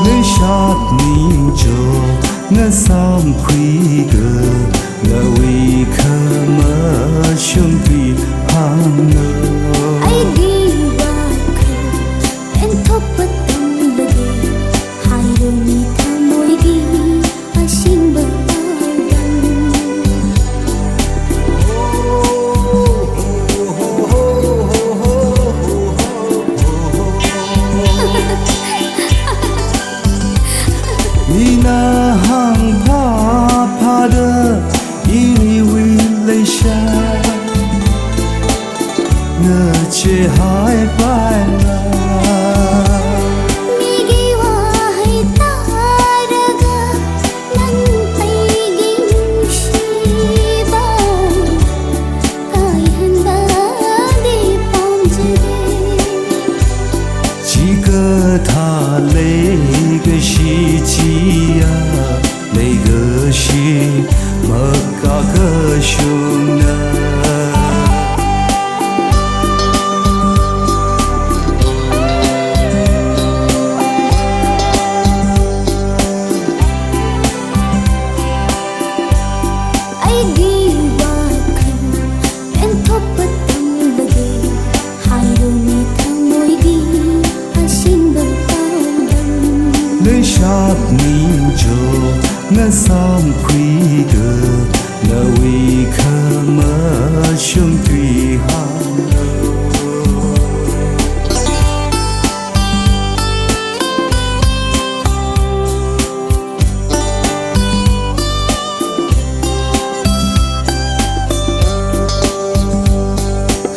nơi sát ninh cho ngã sam khuy gờ ngã uy khờ mơ sương tùy hàng nơ ai đi qua khờ em thốt bất tâm bờ đê hai đôi mi thơ môi đi ở xin bờ tao đằng Nina hang pa pa da ini will sha ngờ che hai bai la mi gi wa hai ta raga nan tai ging shi ba kai handa de pom je chỉ cơ tha lấy cái gì chi à lấy cái gì mà cả cái sung na ai đi qua khờ em thốt bất tâm bờ đê hai đôi mi thơ môi đi ở xin bờ tao đằng nơi sát ninh cho ngã sam khuy gờ ngã uy khờ mơ sương tùy hàng nơ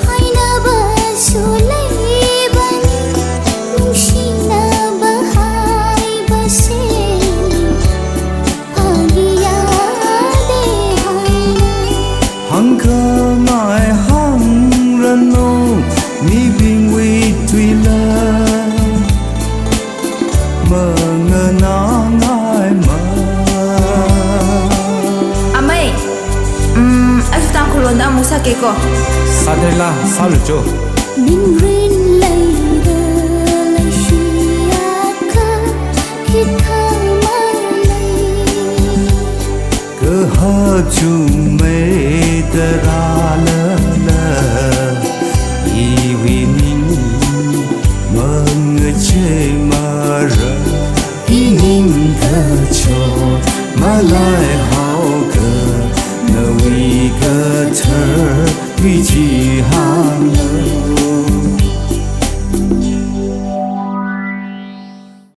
hai na ba su lấy ban nung shi na ba hai ba se agiya de hai hằng cơ ngại hằng rân nô mi bình uy tùy la mơ ngờ na ngại mơ Amai, aku tak keluar dah musa keko. Sadela salujo min rin lấy đơ lấy shi aka khi thơ mơ lấy cơ ha chu mê tơ ra lơ lơ y vi ninh mơ ngờ chê mơ rơ y ninh cơ cho mà lại hao cơ ngờ uy cơ thơ vi chi